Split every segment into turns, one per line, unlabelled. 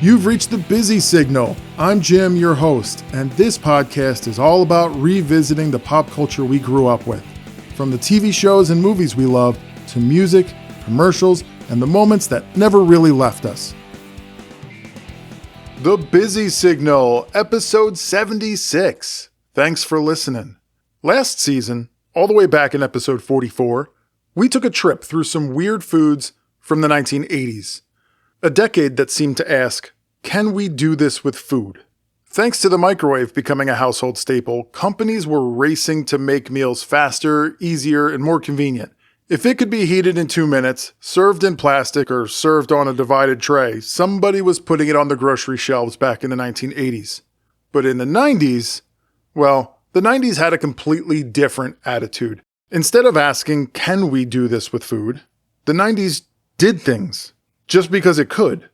You've reached the busy signal. I'm Jim, your host, and this podcast is all about revisiting the pop culture we grew up with. From the TV shows and movies we love, to music, commercials, and the moments that never really left us. The Busy Signal, episode 76. Thanks for listening. Last season, all the way back in episode 44, we took a trip through some weird foods from the 1980s. A decade that seemed to ask, can we do this with food? Thanks to the microwave becoming a household staple, companies were racing to make meals faster, easier, and more convenient. If it could be heated in 2 minutes, served in plastic, or served on a divided tray, somebody was putting it on the grocery shelves back in the 1980s. But in the 90s, well, the 90s had a completely different attitude. Instead of asking, can we do this with food? The 90s did things. Just because it could.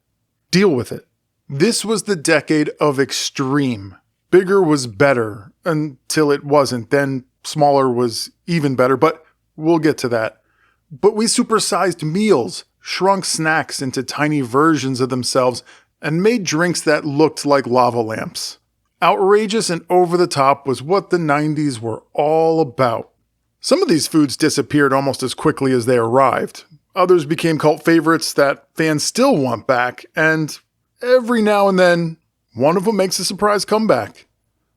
Deal with it. This was the decade of extreme. Bigger was better until it wasn't. Then smaller was even better, but we'll get to that. But we supersized meals, shrunk snacks into tiny versions of themselves, and made drinks that looked like lava lamps. Outrageous and over the top was what the 90s were all about. Some of these foods disappeared almost as quickly as they arrived. Others became cult favorites that fans still want back, and every now and then, one of them makes a surprise comeback,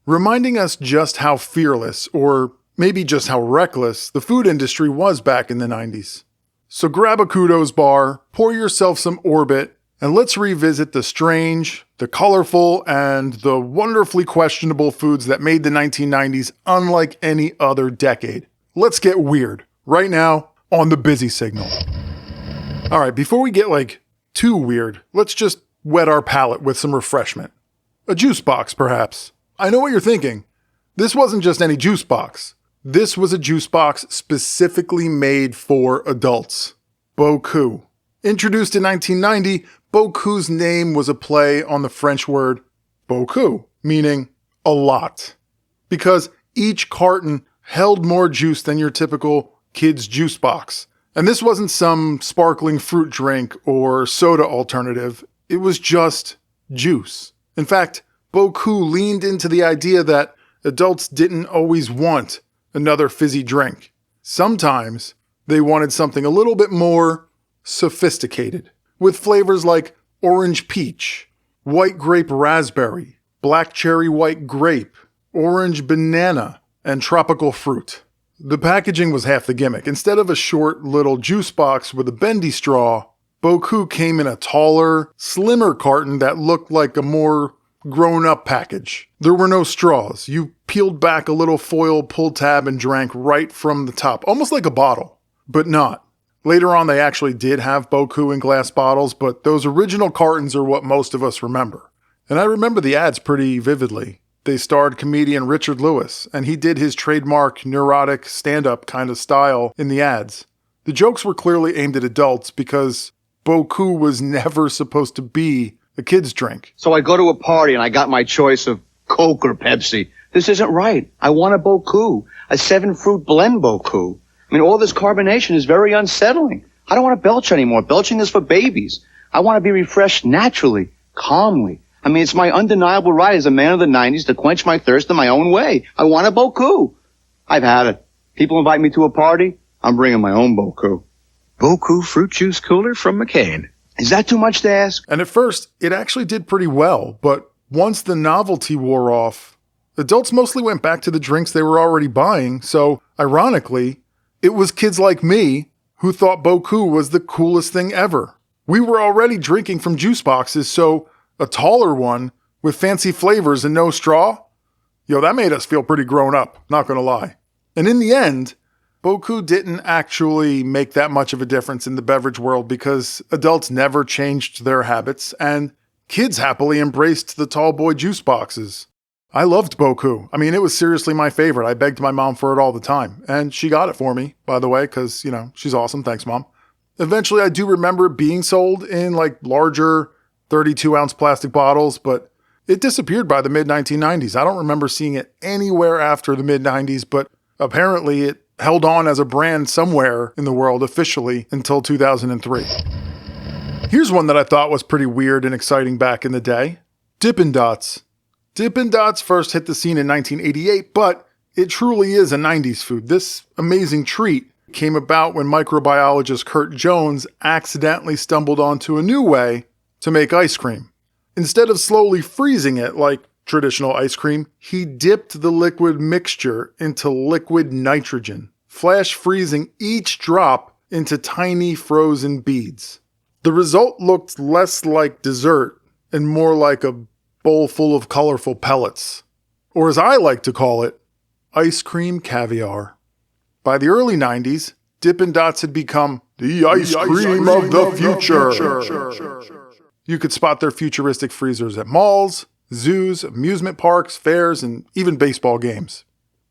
reminding us just how fearless, or maybe just how reckless, the food industry was back in the 90s. So grab a kudos bar, pour yourself some Orbit, and let's revisit the strange, the colorful, and the wonderfully questionable foods that made the 1990s unlike any other decade. Let's get weird, right now, on the Busy Signal. Alright, before we get too weird, let's just wet our palate with some refreshment. A juice box, perhaps. I know what you're thinking. This wasn't just any juice box. This was a juice box specifically made for adults. Beaucoup. Introduced in 1990, Beaucou's name was a play on the French word beaucoup, meaning a lot. Because each carton held more juice than your typical kid's juice box. And this wasn't some sparkling fruit drink or soda alternative. It was just juice. In fact, Beaucoup leaned into the idea that adults didn't always want another fizzy drink. Sometimes they wanted something a little bit more sophisticated, with flavors like orange peach, white grape raspberry, black cherry white grape, orange banana, and tropical fruit. The packaging was half the gimmick. Instead of a short little juice box with a bendy straw, Beaucoup came in a taller, slimmer carton that looked like a more grown-up package. There were no straws. You peeled back a little foil pull tab and drank right from the top, almost like a bottle, but not. Later on, they actually did have Beaucoup in glass bottles, but those original cartons are what most of us remember. And I remember the ads pretty vividly. They starred comedian Richard Lewis, and he did his trademark neurotic stand-up kind of style in the ads. The jokes were clearly aimed at adults because Beaucoup was never supposed to be a kid's drink.
So I go to a party and I got my choice of Coke or Pepsi. This isn't right. I want a Beaucoup, a 7-fruit blend Beaucoup. I mean, all this carbonation is very unsettling. I don't want to belch anymore. Belching is for babies. I want to be refreshed naturally, calmly. I mean, it's my undeniable right as a man of the 90s to quench my thirst in my own way. I want a Beaucoup. I've had it. People invite me to a party, I'm bringing my own Beaucoup.
Beaucoup fruit juice cooler from McCain.
Is that too much to ask?
And at first, it actually did pretty well, but once the novelty wore off, adults mostly went back to the drinks they were already buying, so, ironically, it was kids like me who thought Beaucoup was the coolest thing ever. We were already drinking from juice boxes, so a taller one with fancy flavors and no straw? Yo, that made us feel pretty grown up, not gonna lie. And in the end, Beaucoup didn't actually make that much of a difference in the beverage world because adults never changed their habits and kids happily embraced the tall boy juice boxes. I loved Beaucoup. I mean, it was seriously my favorite. I begged my mom for it all the time. And she got it for me, by the way, because, she's awesome. Thanks, Mom. Eventually, I do remember it being sold in larger 32-ounce plastic bottles, but it disappeared by the mid-1990s. I don't remember seeing it anywhere after the mid-90s, but apparently it held on as a brand somewhere in the world officially until 2003. Here's one that I thought was pretty weird and exciting back in the day. Dippin' Dots. Dippin' Dots first hit the scene in 1988, but it truly is a 90s food. This amazing treat came about when microbiologist Kurt Jones accidentally stumbled onto a new way to make ice cream. Instead of slowly freezing it like traditional ice cream, he dipped the liquid mixture into liquid nitrogen, flash freezing each drop into tiny frozen beads. The result looked less like dessert and more like a bowl full of colorful pellets, or as I like to call it, ice cream caviar. By the early 90s, Dippin' Dots had become the ice cream of the future. You could spot their futuristic freezers at malls, zoos, amusement parks, fairs, and even baseball games.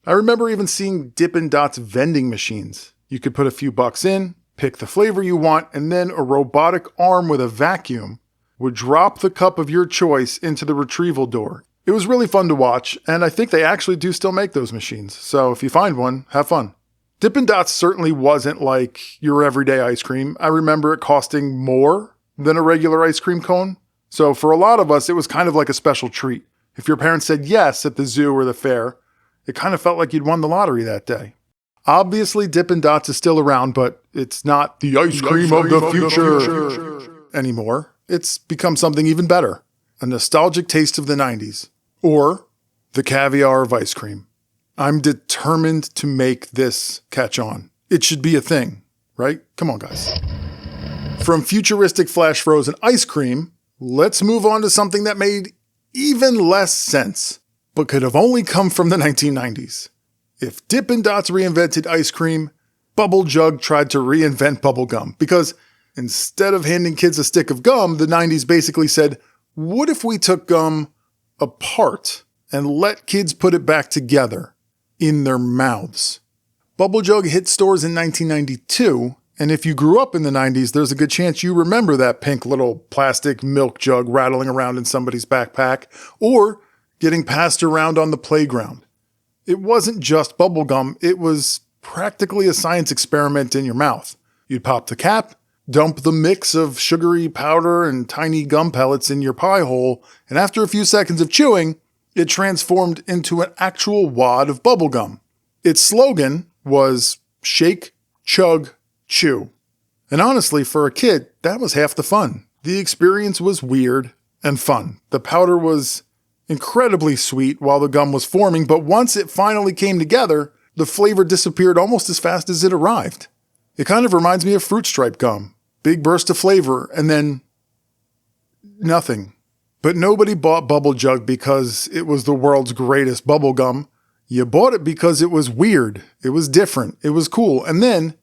I remember even seeing Dippin' Dots vending machines. You could put a few bucks in, pick the flavor you want, and then a robotic arm with a vacuum would drop the cup of your choice into the retrieval door. It was really fun to watch, and I think they actually do still make those machines. So if you find one, have fun. Dippin' Dots certainly wasn't like your everyday ice cream. I remember it costing more than a regular ice cream cone. So for a lot of us, it was kind of like a special treat. If your parents said yes at the zoo or the fair, it kind of felt like you'd won the lottery that day. Obviously, Dippin' Dots is still around, but it's not the ice cream of the future anymore. It's become something even better. A nostalgic taste of the 90s. Or the caviar of ice cream. I'm determined to make this catch on. It should be a thing, right? Come on, guys. From futuristic flash frozen ice cream, let's move on to something that made even less sense, but could have only come from the 1990s. If Dippin' Dots reinvented ice cream, Bubble Jug tried to reinvent bubble gum, because instead of handing kids a stick of gum, the 90s basically said, what if we took gum apart and let kids put it back together in their mouths? Bubble Jug hit stores in 1992, and if you grew up in the 90s, there's a good chance you remember that pink little plastic milk jug rattling around in somebody's backpack, or getting passed around on the playground. It wasn't just bubble gum, it was practically a science experiment in your mouth. You'd pop the cap, dump the mix of sugary powder and tiny gum pellets in your pie hole, and after a few seconds of chewing, it transformed into an actual wad of bubble gum. Its slogan was shake, chug, chew. And honestly, for a kid, that was half the fun. The experience was weird and fun. The powder was incredibly sweet while the gum was forming, but once it finally came together, the flavor disappeared almost as fast as it arrived. It kind of reminds me of Fruit Stripe gum. Big burst of flavor, and then nothing. But nobody bought Bubble Jug because it was the world's greatest bubble gum. You bought it because it was weird, it was different, it was cool, and then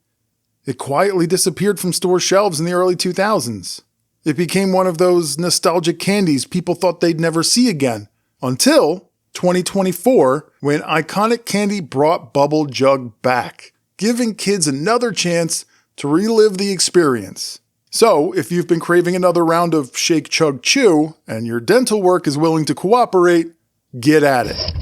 it quietly disappeared from store shelves in the early 2000s. It became one of those nostalgic candies people thought they'd never see again. Until 2024, when Iconic Candy brought Bubble Jug back, giving kids another chance to relive the experience. So, if you've been craving another round of Shake, Chug, Chew, and your dental work is willing to cooperate, get at it.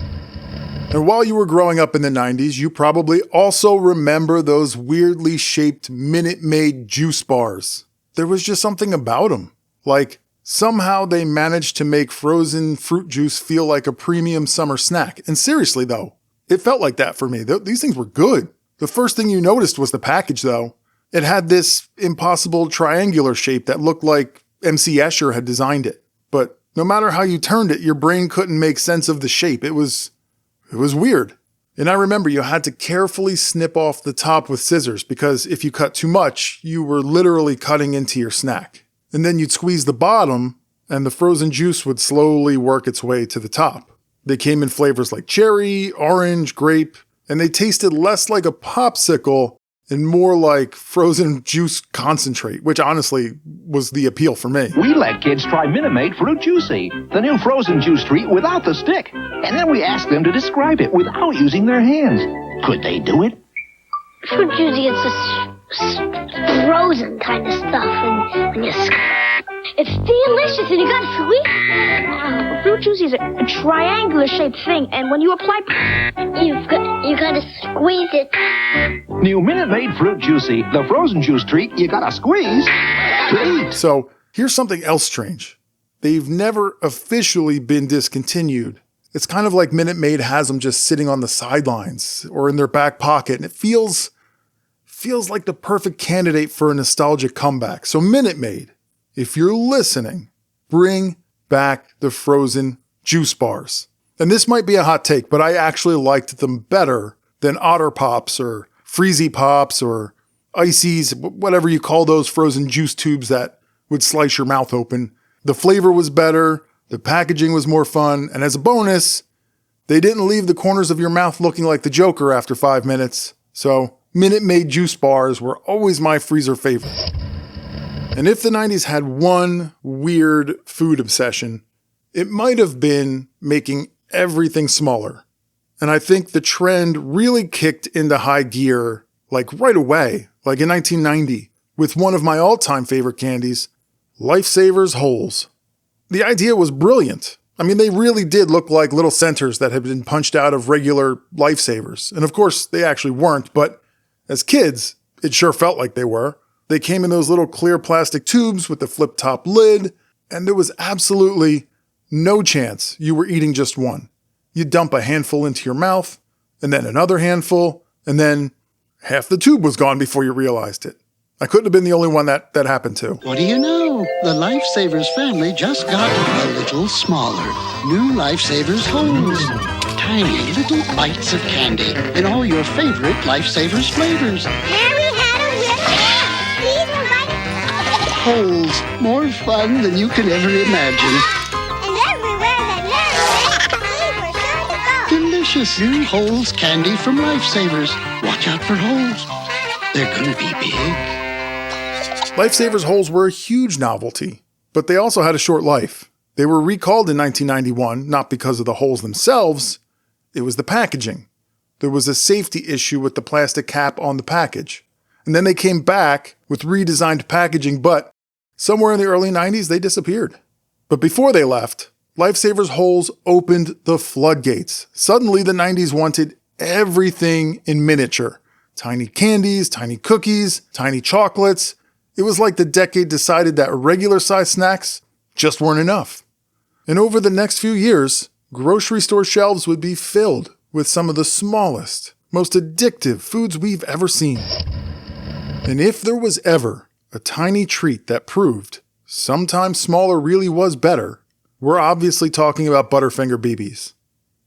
And while you were growing up in the 90s, you probably also remember those weirdly shaped Minute Maid juice bars. There was just something about them. Like, somehow they managed to make frozen fruit juice feel like a premium summer snack. And seriously though, it felt like that for me. These things were good. The first thing you noticed was the package though. It had this impossible triangular shape that looked like MC Escher had designed it. But no matter how you turned it, your brain couldn't make sense of the shape. It was weird. And I remember you had to carefully snip off the top with scissors because if you cut too much, you were literally cutting into your snack. And then you'd squeeze the bottom and the frozen juice would slowly work its way to the top. They came in flavors like cherry, orange, grape, and they tasted less like a popsicle and more like frozen juice concentrate, which honestly was the appeal for me.
We let kids try Minute Maid Fruit Juicy, the new frozen juice treat without the stick. And then we asked them to describe it without using their hands. Could they do it?
Fruit Juicy, it's this frozen kind of stuff, and when you it's delicious, and you got sweet.
Fruit Juicy is a triangular-shaped thing, and when you apply,
you gotta squeeze it.
New Minute Maid Fruit Juicy, the frozen juice treat you gotta squeeze to eat.
So Here's something else strange. They've never officially been discontinued. It's kind of like Minute Maid has them just sitting on the sidelines or in their back pocket, and it feels like the perfect candidate for a nostalgic comeback. So Minute Maid, if you're listening, bring back the frozen juice bars. And this might be a hot take, but I actually liked them better than Otter Pops or Freezy Pops or Ices, whatever you call those frozen juice tubes that would slice your mouth open. The flavor was better, the packaging was more fun, and as a bonus, they didn't leave the corners of your mouth looking like the Joker after 5 minutes. So Minute Maid juice bars were always my freezer favorite. And if the 90s had one weird food obsession, it might have been making everything smaller. And I think the trend really kicked into high gear like right away, like in 1990, with one of my all-time favorite candies, Lifesavers Holes. The idea was brilliant. I mean, they really did look like little centers that had been punched out of regular Lifesavers. And of course, they actually weren't, but as kids, it sure felt like they were. They came in those little clear plastic tubes with the flip-top lid, and there was absolutely no chance you were eating just one. You'd dump a handful into your mouth, and then another handful, and then half the tube was gone before you realized it. I couldn't have been the only one that happened to.
What do you know? The Lifesavers family just got a little smaller. New Lifesavers Holes. Tiny little bites of candy in all your favorite Lifesavers flavors.
Harry had a whip. These were right.
Holes. More fun than you could ever imagine.
And everywhere that nurse went, these were sure to go.
Delicious new Holes candy from Lifesavers. Watch out for holes. They're gonna be big.
Lifesavers Holes were a huge novelty, but they also had a short life. They were recalled in 1991, not because of the holes themselves, it was the packaging. There was a safety issue with the plastic cap on the package. And then they came back with redesigned packaging, but somewhere in the early 90s, they disappeared. But before they left, Lifesavers Holes opened the floodgates. Suddenly, the 90s wanted everything in miniature. Tiny candies, tiny cookies, tiny chocolates. It was like the decade decided that regular-sized snacks just weren't enough. And over the next few years, grocery store shelves would be filled with some of the smallest, most addictive foods we've ever seen. And if there was ever a tiny treat that proved sometimes smaller really was better, we're obviously talking about Butterfinger BBs.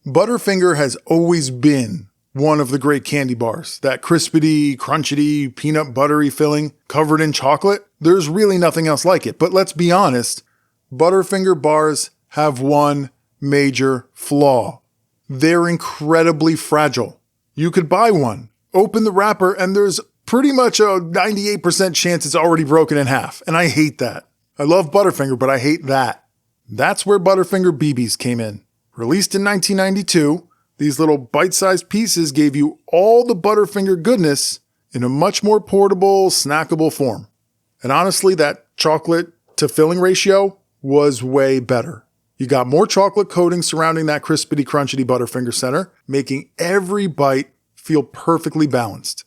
Butterfinger has always been one of the great candy bars. That crispity, crunchity, peanut buttery filling covered in chocolate. There's really nothing else like it. But let's be honest, Butterfinger bars have one major flaw. They're incredibly fragile. You could buy one, open the wrapper, and there's pretty much a 98% chance it's already broken in half. And I hate that. I love Butterfinger, but I hate that. That's where Butterfinger BBs came in. Released in 1992, these little bite-sized pieces gave you all the Butterfinger goodness in a much more portable, snackable form. And honestly, that chocolate to filling ratio was way better. You got more chocolate coating surrounding that crispity, crunchity Butterfinger center, making every bite feel perfectly balanced.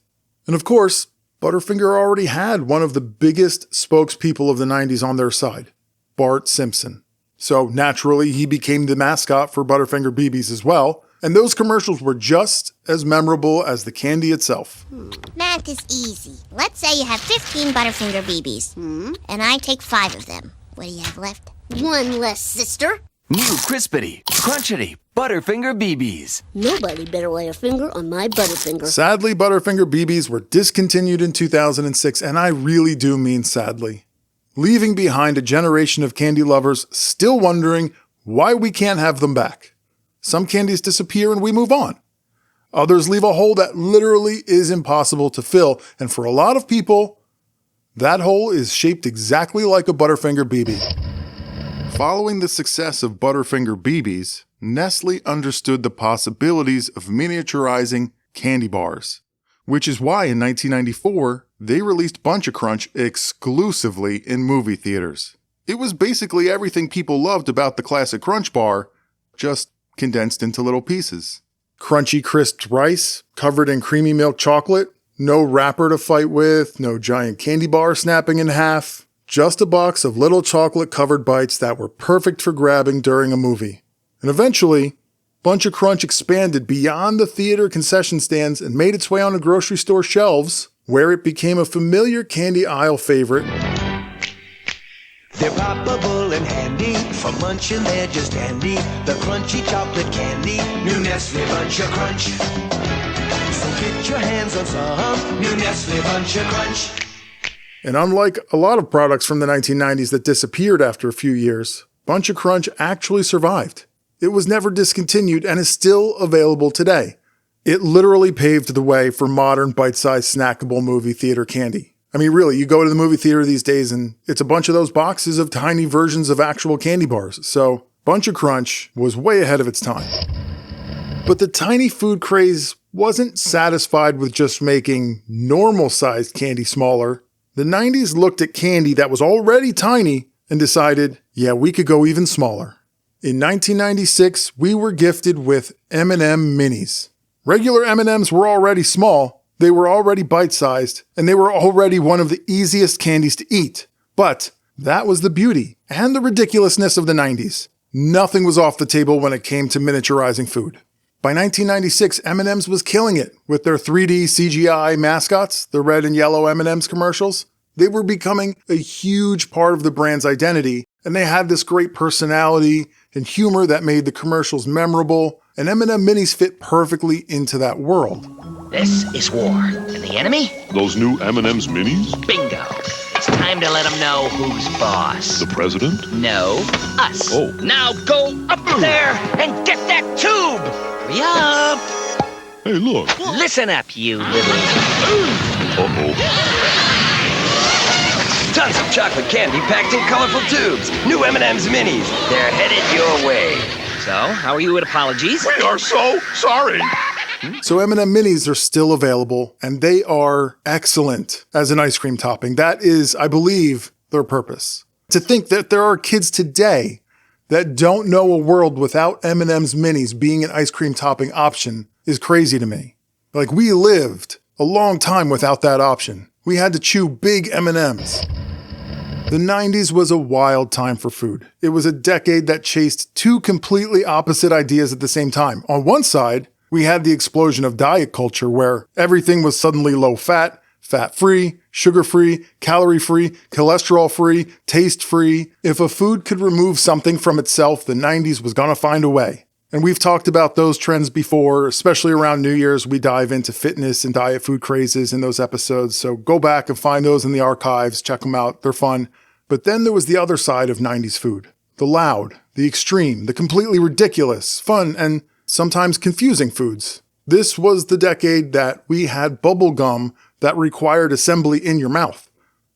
And of course, Butterfinger already had one of the biggest spokespeople of the 90s on their side, Bart Simpson. So naturally, he became the mascot for Butterfinger BBs as well. And those commercials were just as memorable as the candy itself.
Math is easy. Let's say you have 15 Butterfinger BBs. And I take 5 of them. What do you have left? 1 less, sister.
New crispity, crunchity Butterfinger BBs.
Nobody better lay a finger on my Butterfinger.
Sadly, Butterfinger BBs were discontinued in 2006, and I really do mean sadly. Leaving behind a generation of candy lovers still wondering why we can't have them back. Some candies disappear and we move on. Others leave a hole that literally is impossible to fill. And for a lot of people, that hole is shaped exactly like a Butterfinger BB. Following the success of Butterfinger BBs, Nestle understood the possibilities of miniaturizing candy bars, which is why in 1994, they released Buncha Crunch exclusively in movie theaters. It was basically everything people loved about the classic Crunch bar, just condensed into little pieces. Crunchy crisped rice, covered in creamy milk chocolate, no wrapper to fight with, no giant candy bar snapping in half, just a box of little chocolate-covered bites that were perfect for grabbing during a movie. And eventually, Buncha Crunch expanded beyond the theater concession stands and made its way onto grocery store shelves, where it became a familiar candy aisle favorite.
They're poppable and handy, for munching they're just handy. The crunchy chocolate candy, new Nestle Buncha Crunch. So get your hands on some new Nestle Buncha Crunch.
And unlike a lot of products from the 1990s that disappeared after a few years, Buncha Crunch actually survived. It was never discontinued and is still available today. It literally paved the way for modern bite-sized snackable movie theater candy. I mean, really, you go to the movie theater these days and it's a bunch of those boxes of tiny versions of actual candy bars. So Buncha Crunch was way ahead of its time. But the tiny food craze wasn't satisfied with just making normal-sized candy smaller. The 90s looked at candy that was already tiny and decided, yeah, we could go even smaller. In 1996, we were gifted with M&M Minis. Regular M&Ms were already small, they were already bite-sized, and they were already one of the easiest candies to eat. But that was the beauty and the ridiculousness of the 90s. Nothing was off the table when it came to miniaturizing food. By 1996, M&M's was killing it with their 3D CGI mascots, the red and yellow M&M's commercials. They were becoming a huge part of the brand's identity, and they had this great personality and humor that made the commercials memorable, and M&M Minis fit perfectly into that world.
This is war, and the enemy?
Those new M&M's Minis?
Bingo. It's time to let them know who's boss.
The president?
No, us.
Oh.
Now go up there and get that tube! Hurry up!
Hey, look.
Listen up, you little...
Uh-oh.
Tons of chocolate candy packed in colorful tubes. New M&M's Minis. They're headed your way.
So, how are you at apologies?
We are so sorry.
So M&M Minis are still available, and they are excellent as an ice cream topping. That is, I believe, their purpose. To think that there are kids today that don't know a world without M&M's Minis being an ice cream topping option is crazy to me. Like, we lived a long time without that option. We had to chew big M&Ms. The 90s was a wild time for food. It was a decade that chased two completely opposite ideas at the same time. On one side, we had the explosion of diet culture where everything was suddenly low fat, fat-free, sugar-free, calorie-free, cholesterol-free, taste-free. If a food could remove something from itself, the 90s was gonna find a way. And we've talked about those trends before, especially around New Year's. We dive into fitness and diet food crazes in those episodes. So go back and find those in the archives, check them out, they're fun. But then there was the other side of 90s food. The loud, the extreme, the completely ridiculous, fun, and sometimes confusing foods. This was the decade that we had bubble gum that required assembly in your mouth.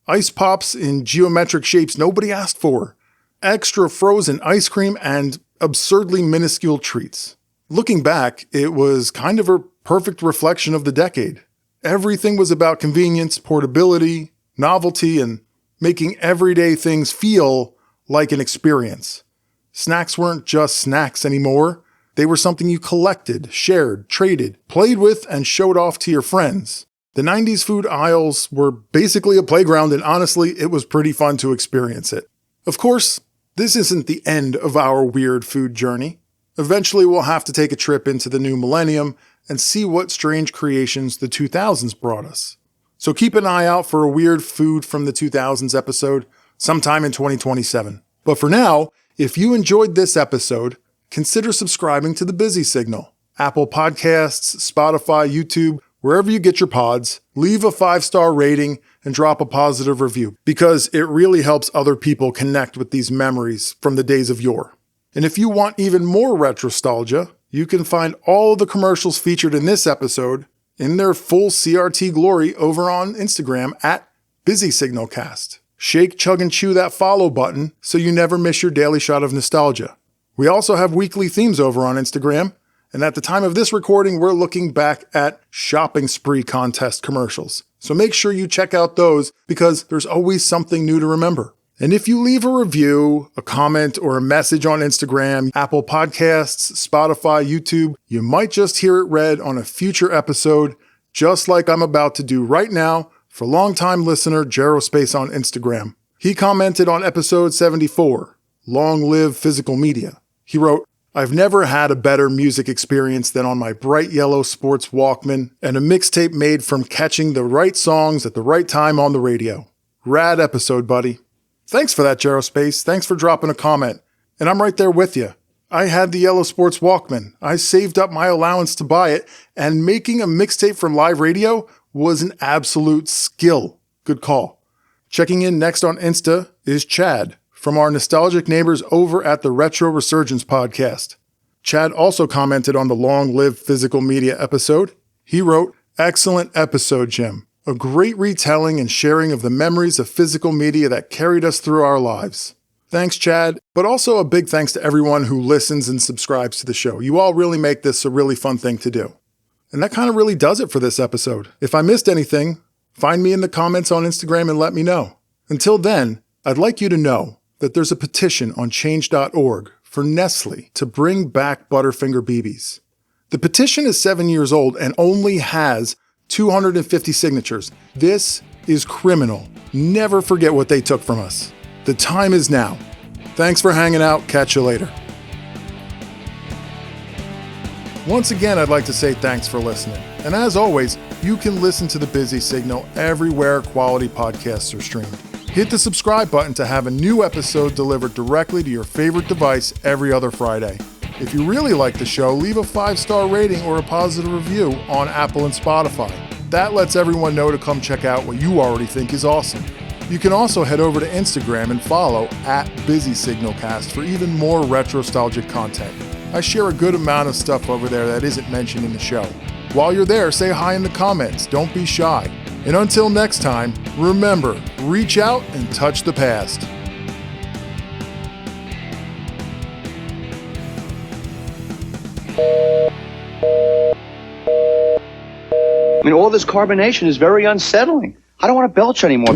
Ice pops in geometric shapes nobody asked for. Extra frozen ice cream and absurdly minuscule treats. Looking back, it was kind of a perfect reflection of the decade. Everything was about convenience, portability, novelty, and making everyday things feel like an experience. Snacks weren't just snacks anymore. They were something you collected, shared, traded, played with, and showed off to your friends. The 90s food aisles were basically a playground, and honestly, it was pretty fun to experience it. Of course, this isn't the end of our weird food journey. Eventually, we'll have to take a trip into the new millennium and see what strange creations the 2000s brought us. So keep an eye out for a weird food from the 2000s episode sometime in 2027. But for now, if you enjoyed this episode, consider subscribing to The Busy Signal. Apple Podcasts, Spotify, YouTube, wherever you get your pods, leave a 5-star rating and drop a positive review because it really helps other people connect with these memories from the days of yore. And if you want even more retrostalgia, you can find all of the commercials featured in this episode in their full CRT glory over on Instagram at Busy Signalcast. Shake, chug, and chew that follow button so you never miss your daily shot of nostalgia. We also have weekly themes over on Instagram, and at the time of this recording, we're looking back at shopping spree contest commercials. So make sure you check out those because there's always something new to remember. And if you leave a review, a comment, or a message on Instagram, Apple Podcasts, Spotify, YouTube, you might just hear it read on a future episode, just like I'm about to do right now for longtime listener Gerospace on Instagram. He commented on episode 74, Long Live Physical Media. He wrote, I've never had a better music experience than on my bright yellow sports Walkman and a mixtape made from catching the right songs at the right time on the radio. Rad episode, buddy. Thanks for that, Gerospace. Thanks for dropping a comment. And I'm right there with you. I had the yellow sports Walkman. I saved up my allowance to buy it, and making a mixtape from live radio was an absolute skill. Good call. Checking in next on Insta is Chad from our nostalgic neighbors over at the Retro Resurgence podcast. Chad also commented on the Long Live Physical Media episode. He wrote, excellent episode, Jim. A great retelling and sharing of the memories of physical media that carried us through our lives. Thanks, Chad, but also a big thanks to everyone who listens and subscribes to the show. You all really make this a really fun thing to do. And that kind of really does it for this episode. If I missed anything, find me in the comments on Instagram and let me know. Until then, I'd like you to know that there's a petition on change.org for Nestle to bring back Butterfinger BBs. The petition is 7 years old and only has 250 signatures. This is criminal. Never forget what they took from us. The time is now. Thanks for hanging out. Catch you later. Once again, I'd like to say thanks for listening. And as always, you can listen to The Busy Signal everywhere quality podcasts are streamed. Hit the subscribe button to have a new episode delivered directly to your favorite device every other Friday. If you really like the show, leave a 5-star rating or a positive review on Apple and Spotify. That lets everyone know to come check out what you already think is awesome. You can also head over to Instagram and follow @BusySignalCast for even more retro-nostalgic content. I share a good amount of stuff over there that isn't mentioned in the show. While you're there, say hi in the comments. Don't be shy. And until next time, remember, reach out and touch the past.
I mean, all this carbonation is very unsettling. I don't want to belch anymore.